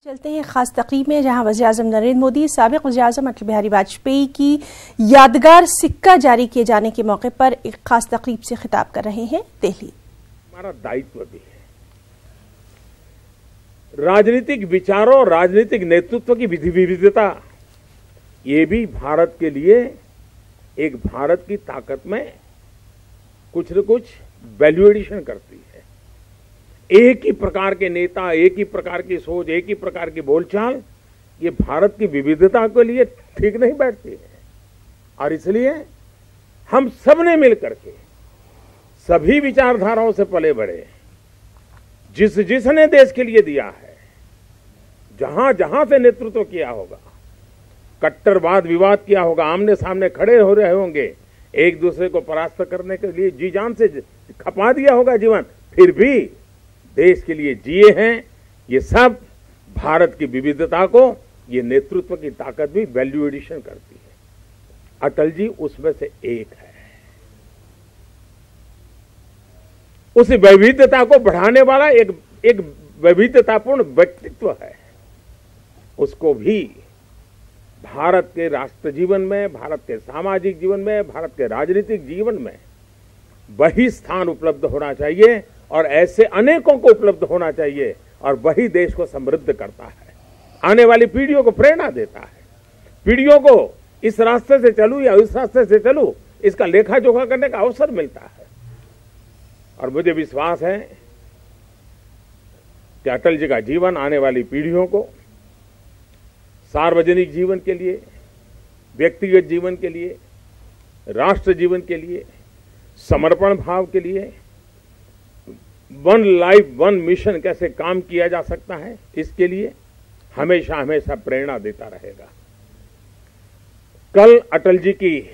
चलते हैं खास तकरीब में, जहां वज़ीर-ए-आज़म नरेंद्र मोदी साबिक़ वज़ीर-ए-आज़म अटल बिहारी वाजपेयी की यादगार सिक्का जारी किए जाने के मौके पर एक खास तकरीब से खिताब कर रहे हैं। दिल्ली हमारा दायित्व भी है, राजनीतिक विचारों, राजनीतिक नेतृत्व की विविधता, ये भी भारत के लिए एक भारत की ताकत में कुछ न कुछ वैल्यू एडिशन करती है। एक ही प्रकार के नेता, एक ही प्रकार की सोच, एक ही प्रकार की बोलचाल, ये भारत की विविधता के लिए ठीक नहीं बैठती है। और इसलिए हम सब ने मिलकर के सभी विचारधाराओं से पले बढ़े, जिसने देश के लिए दिया है, जहां जहां से नेतृत्व किया होगा, कट्टरवाद विवाद किया होगा, आमने सामने खड़े हो रहे होंगे, एक दूसरे को परास्त करने के लिए जी जान से खपा दिया होगा जीवन, फिर भी देश के लिए जिए हैं। ये सब भारत की विविधता को, ये नेतृत्व की ताकत भी वैल्यू एडिशन करती है। अटल जी उसमें से एक है। उस वैविधता को बढ़ाने वाला एक वैविधतापूर्ण व्यक्तित्व है। उसको भी भारत के राष्ट्र जीवन में, भारत के सामाजिक जीवन में, भारत के राजनीतिक जीवन में वही स्थान उपलब्ध होना चाहिए और ऐसे अनेकों को उपलब्ध होना चाहिए, और वही देश को समृद्ध करता है, आने वाली पीढ़ियों को प्रेरणा देता है। पीढ़ियों को इस रास्ते से चलूं या उस रास्ते से चलूं, इसका लेखा जोखा करने का अवसर मिलता है। और मुझे विश्वास है कि अटल जी का जीवन आने वाली पीढ़ियों को सार्वजनिक जीवन के लिए, व्यक्तिगत जीवन के लिए, राष्ट्र जीवन के लिए, समर्पण भाव के लिए, वन लाइफ वन मिशन कैसे काम किया जा सकता है, इसके लिए हमेशा हमेशा प्रेरणा देता रहेगा। कल अटल जी की,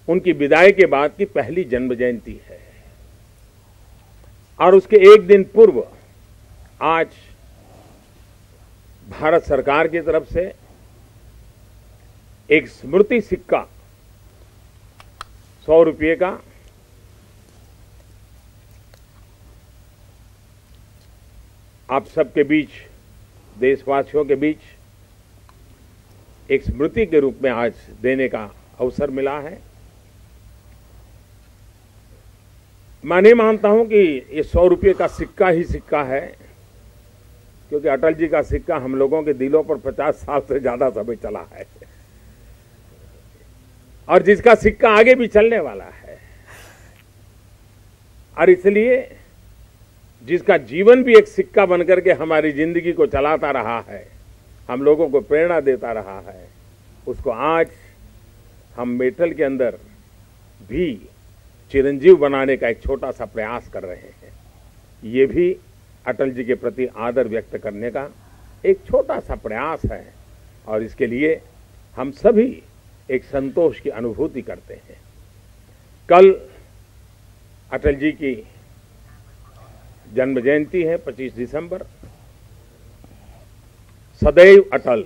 उनकी विदाई के बाद की पहली जन्म जयंती है, और उसके एक दिन पूर्व आज भारत सरकार की तरफ से एक स्मृति सिक्का 100 रुपये का आप सबके बीच, देशवासियों के बीच एक स्मृति के रूप में आज देने का अवसर मिला है। मैं नहीं मानता हूं कि ये 100 रुपये का सिक्का ही सिक्का है, क्योंकि अटल जी का सिक्का हम लोगों के दिलों पर 50 साल से ज्यादा समय चला है, और जिसका सिक्का आगे भी चलने वाला है। और इसलिए जिसका जीवन भी एक सिक्का बनकर के हमारी जिंदगी को चलाता रहा है, हम लोगों को प्रेरणा देता रहा है, उसको आज हम मेटल के अंदर भी चिरंजीव बनाने का एक छोटा सा प्रयास कर रहे हैं। ये भी अटल जी के प्रति आदर व्यक्त करने का एक छोटा सा प्रयास है, और इसके लिए हम सभी एक संतोष की अनुभूति करते हैं। कल अटल जी की जन्म जयंती है, 25 दिसंबर। सदैव अटल।